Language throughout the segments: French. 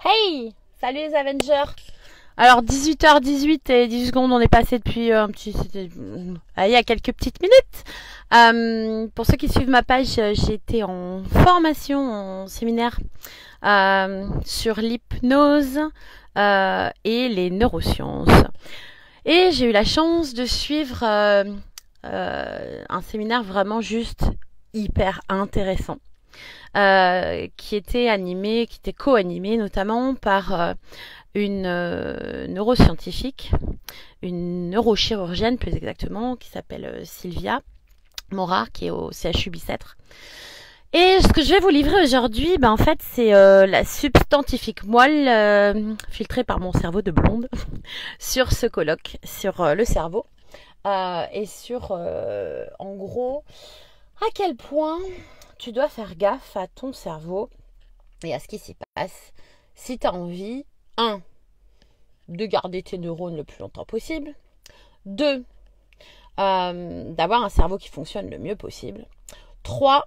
Hey! Salut les Avengers! Alors 18h18 et 10 secondes, on est passé depuis il y a quelques petites minutes. Pour ceux qui suivent ma page, j'ai été en formation, en séminaire sur l'hypnose et les neurosciences. Et j'ai eu la chance de suivre un séminaire vraiment juste hyper intéressant. Qui était co-animé notamment par une neuroscientifique, une neurochirurgienne plus exactement, qui s'appelle Sylvia Morard, qui est au CHU Bicêtre. Et ce que je vais vous livrer aujourd'hui, en fait, c'est la substantifique moelle filtrée par mon cerveau de blonde sur ce colloque, sur le cerveau et sur, en gros, à quel point tu dois faire gaffe à ton cerveau et à ce qui s'y passe si tu as envie, 1. de garder tes neurones le plus longtemps possible, 2. D'avoir un cerveau qui fonctionne le mieux possible, 3.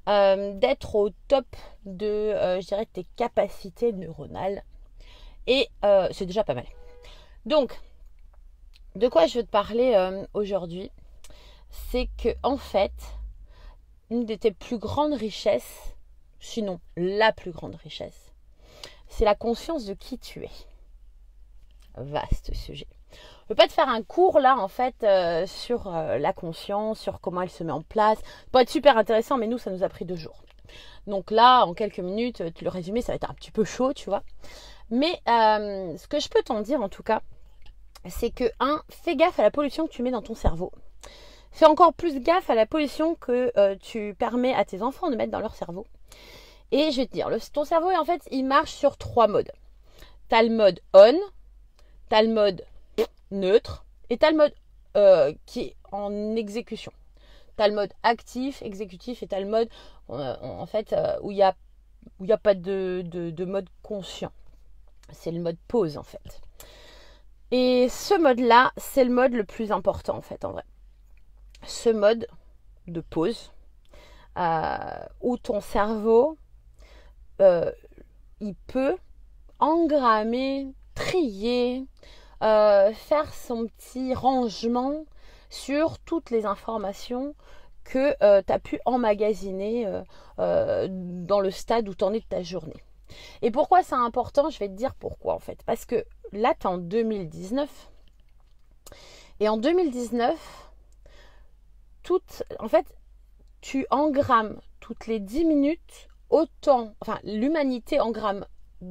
D'être au top de, je dirais, tes capacités neuronales. Et c'est déjà pas mal. Donc, de quoi je veux te parler aujourd'hui, c'est que en fait, une de tes plus grandes richesses, sinon la plus grande richesse, c'est la conscience de qui tu es. Vaste sujet. Je ne veux pas te faire un cours là en fait sur la conscience, sur comment elle se met en place. Ça peut être super intéressant, mais nous ça nous a pris 2 jours. Donc là, en quelques minutes, le résumé ça va être un petit peu chaud, tu vois. Mais ce que je peux t'en dire en tout cas, c'est que fais gaffe à la pollution que tu mets dans ton cerveau. Fais encore plus gaffe à la pollution que tu permets à tes enfants de mettre dans leur cerveau. Et je vais te dire, ton cerveau, en fait, il marche sur 3 modes. Tu as le mode on, tu as le mode neutre, et tu as le mode qui est en exécution. Tu as le mode actif, exécutif, et tu as le mode en fait, où il y a pas de mode conscient. C'est le mode pause, en fait. Et ce mode-là, c'est le mode le plus important, en fait, en vrai. Ce mode de pause où ton cerveau il peut engrammer, trier, faire son petit rangement sur toutes les informations que tu as pu emmagasiner dans le stade où tu en es de ta journée. Et pourquoi c'est important? Je vais te dire pourquoi en fait. Parce que là, tu es en 2019 et en 2019, en fait, tu engrammes toutes les 10 minutes l'humanité engramme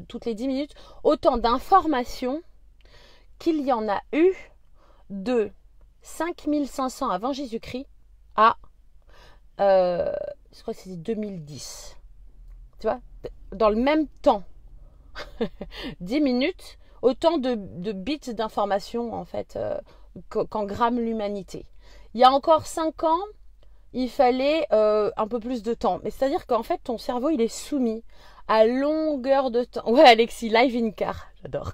toutes les 10 minutes autant d'informations qu'il y en a eu de 5500 avant Jésus-Christ à, je crois que c'est 2010. Tu vois, dans le même temps, 10 minutes, autant de bits d'informations en fait qu'engramme l'humanité. Il y a encore 5 ans, il fallait un peu plus de temps. Mais c'est-à-dire qu'en fait, ton cerveau, il est soumis à longueur de temps. Ouais, Alexis, live in car, j'adore.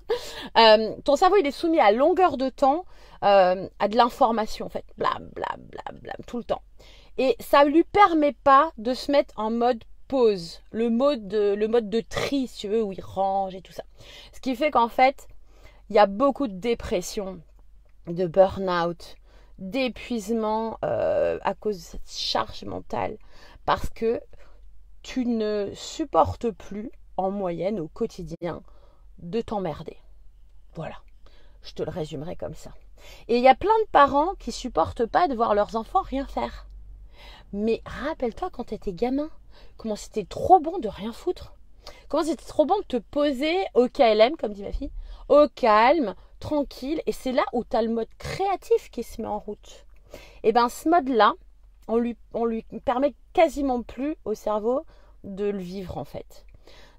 Ton cerveau, il est soumis à longueur de temps à de l'information, en fait. Blam, blam, blam, blam, tout le temps. Et ça ne lui permet pas de se mettre en mode pause. Le mode de tri, si tu veux, où il range et tout ça. Ce qui fait qu'en fait, il y a beaucoup de dépression, de burn-out, d'épuisement à cause de cette charge mentale parce que tu ne supportes plus en moyenne au quotidien de t'emmerder. Voilà, je te le résumerai comme ça. Et il y a plein de parents qui supportent pas de voir leurs enfants rien faire. Mais rappelle-toi quand tu étais gamin, comment c'était trop bon de rien foutre. Comment c'était trop bon de te poser au KLM, comme dit ma fille, au calme, tranquille, et c'est là où tu as le mode créatif qui se met en route. Et bien ce mode-là, on lui permet quasiment plus au cerveau de le vivre en fait.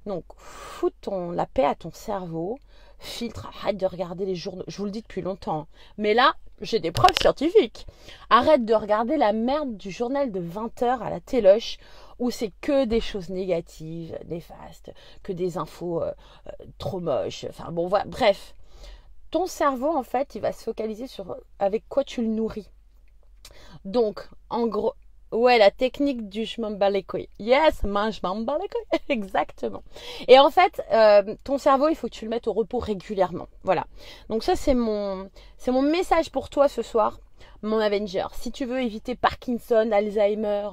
Donc fous la paix à ton cerveau, filtre, arrête de regarder les journaux, je vous le dis depuis longtemps, mais là j'ai des preuves scientifiques. Arrête de regarder la merde du journal de 20h à la téloche où c'est que des choses négatives, néfastes, que des infos trop moches, enfin bon voilà, bref. Ton cerveau, en fait, il va se focaliser sur avec quoi tu le nourris. Donc, en gros, Ouais, la technique du je m'en bats les couilles. Yes, moi je m'en bats les couilles. Exactement. Et en fait, ton cerveau, il faut que tu le mettes au repos régulièrement. Voilà. Donc ça, c'est mon message pour toi ce soir, mon Avenger. Si tu veux éviter Parkinson, Alzheimer,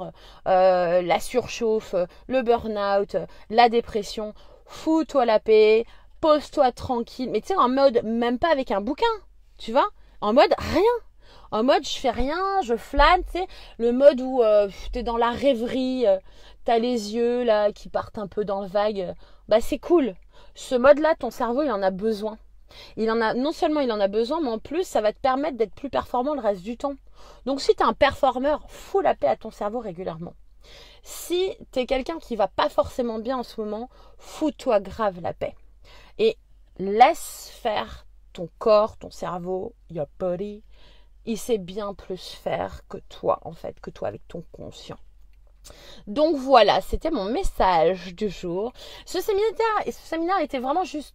la surchauffe, le burn-out, la dépression, fous-toi la paix, pose-toi tranquille. Mais tu sais, en mode, même pas avec un bouquin, tu vois, en mode rien. En mode, je fais rien, je flâne, tu sais, le mode où t'es dans la rêverie, t'as les yeux là qui partent un peu dans le vague. Bah c'est cool. Ce mode-là, ton cerveau, il en a besoin. Non seulement il en a besoin, mais en plus, ça va te permettre d'être plus performant le reste du temps. Donc si t'es un performeur, fous la paix à ton cerveau régulièrement. Si t'es quelqu'un qui va pas forcément bien en ce moment, fous-toi grave la paix. Et laisse faire ton corps, ton cerveau, your body. Il sait bien plus faire que toi, en fait, que toi avec ton conscient. Donc voilà, c'était mon message du jour. Ce séminaire était vraiment juste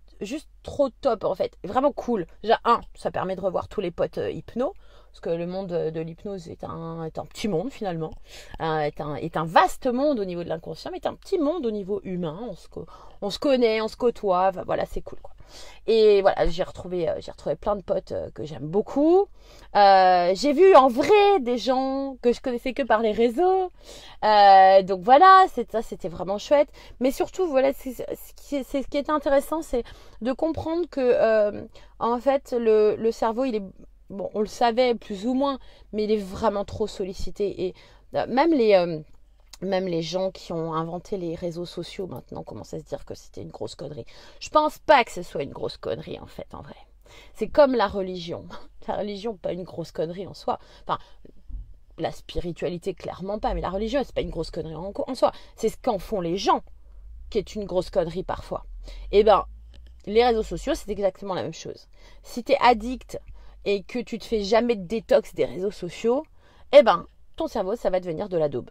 trop top, en fait. Vraiment cool. Déjà, ça permet de revoir tous les potes hypno. Parce que le monde de l'hypnose est un petit monde, finalement. Est un vaste monde au niveau de l'inconscient, mais est un petit monde au niveau humain. On se connaît, on se côtoie. Voilà, c'est cool, quoi. Et voilà, j'ai retrouvé plein de potes que j'aime beaucoup. J'ai vu en vrai des gens que je connaissais que par les réseaux. Donc voilà, c'était vraiment chouette. Mais surtout, voilà, ce qui est intéressant, c'est de comprendre que en fait, le cerveau, il est bon, on le savait plus ou moins, mais il est vraiment trop sollicité. Et même les gens qui ont inventé les réseaux sociaux maintenant commencent à se dire que c'était une grosse connerie. Je pense pas que ce soit une grosse connerie en fait, en vrai. C'est comme la religion. La religion, pas une grosse connerie en soi. Enfin, la spiritualité, clairement pas. Mais la religion, c'est pas une grosse connerie en soi. C'est ce qu'en font les gens qui est une grosse connerie parfois. Et ben, les réseaux sociaux, c'est exactement la même chose. Si t'es addict et que tu te fais jamais de détox des réseaux sociaux, eh ben, ton cerveau, ça va devenir de la daube.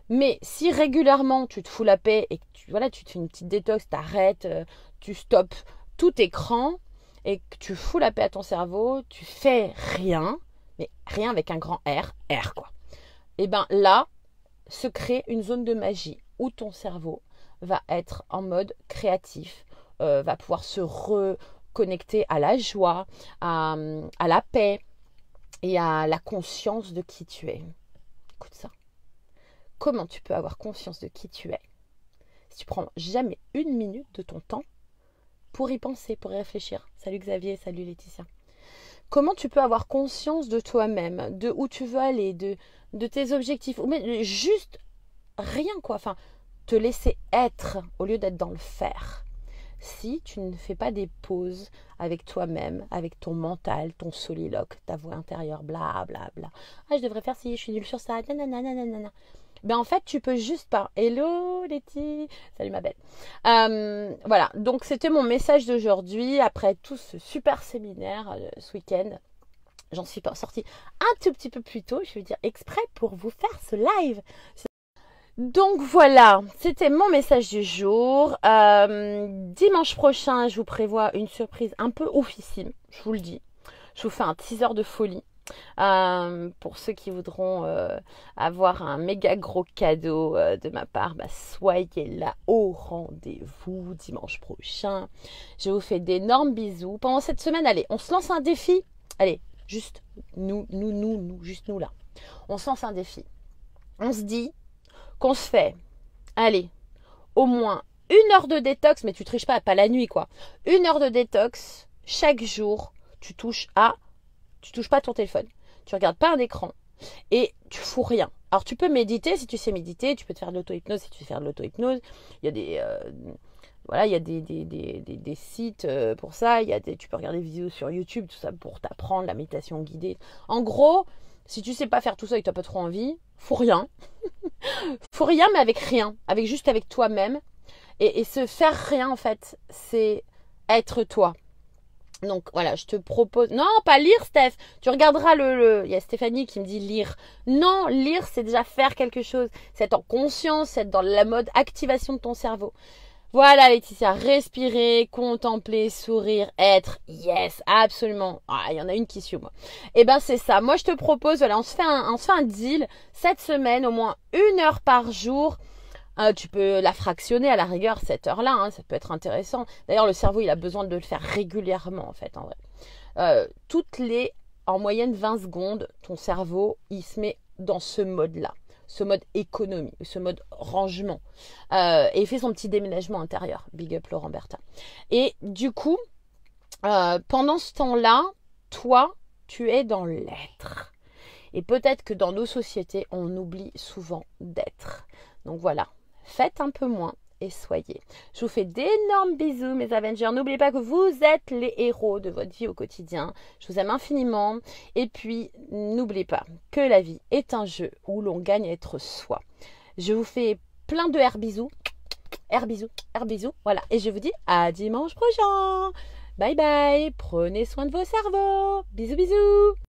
Mais si régulièrement tu te fous la paix et que tu te fais une petite détox, t'arrêtes, tu stoppes tout écran et que tu fous la paix à ton cerveau, tu fais rien, mais rien avec un grand R quoi. Et ben là, se crée une zone de magie où ton cerveau va être en mode créatif, va pouvoir se reconnecter à la joie, à la paix et à la conscience de qui tu es. Écoute ça. Comment tu peux avoir conscience de qui tu es si tu prends jamais une minute de ton temps pour y penser, pour y réfléchir? Salut Xavier, salut Laetitia. Comment tu peux avoir conscience de toi-même, de où tu veux aller, de tes objectifs, ou même juste rien quoi, enfin te laisser être au lieu d'être dans le faire. Si tu ne fais pas des pauses avec toi-même, avec ton mental, ton soliloque, ta voix intérieure, bla bla bla. Ah, je devrais faire ci, je suis nulle sur ça, nanana. Ben en fait, tu peux juste pas. Hello Letty, salut ma belle. Voilà, donc c'était mon message d'aujourd'hui après tout ce super séminaire ce week-end. J'en suis pas sortie un tout petit peu plus tôt, je veux dire exprès pour vous faire ce live. Donc voilà, c'était mon message du jour. Dimanche prochain, je vous prévois une surprise un peu oufissime, je vous le dis. Je vous fais un teaser de folie. Pour ceux qui voudront avoir un méga gros cadeau de ma part, soyez là au rendez-vous dimanche prochain. Je vous fais d'énormes bisous. Pendant cette semaine, allez, on se lance un défi. Allez, juste nous, juste nous là. On se lance un défi. On se dit qu'on se fait, allez, au moins 1 heure de détox, mais tu triches pas la nuit quoi. 1 heure de détox, chaque jour, tu touches pas ton téléphone, tu regardes pas un écran et tu fous rien. Alors tu peux méditer si tu sais méditer, tu peux te faire de l'auto-hypnose si tu sais faire de l'auto-hypnose. Il y a des sites pour ça, tu peux regarder des vidéos sur YouTube, tout ça pour t'apprendre la méditation guidée. En gros, si tu sais pas faire tout ça et que tu n'as pas trop envie, fous rien. Fous rien mais avec rien, juste avec toi-même. Et se faire rien en fait, c'est être toi. Donc voilà, je te propose... Non, pas lire Steph. Tu regarderas Il y a Stéphanie qui me dit lire. Non, lire c'est déjà faire quelque chose. C'est être en conscience, c'est être dans la mode activation de ton cerveau. Voilà Laetitia, respirer, contempler, sourire, être, yes, absolument. Ah, il y en a une qui suit moi. Eh ben c'est ça. Moi je te propose, voilà, on se fait un deal. Cette semaine, au moins 1 heure par jour. Tu peux la fractionner à la rigueur cette heure-là, hein, ça peut être intéressant. D'ailleurs le cerveau il a besoin de le faire régulièrement en fait en vrai. En moyenne 20 secondes, ton cerveau il se met dans ce mode-là. Ce mode économie, ce mode rangement. Et il fait son petit déménagement intérieur. Big up Laurent Bertin. Et du coup, pendant ce temps-là, toi, tu es dans l'être. Et peut-être que dans nos sociétés, on oublie souvent d'être. Donc voilà, faites un peu moins et soyez. Je vous fais d'énormes bisous mes Avengers. N'oubliez pas que vous êtes les héros de votre vie au quotidien. Je vous aime infiniment. Et puis, n'oubliez pas que la vie est un jeu où l'on gagne à être soi. Je vous fais plein de air bisous. Air bisous, air bisous. Voilà. Et je vous dis à dimanche prochain. Bye bye. Prenez soin de vos cerveaux. Bisous, bisous.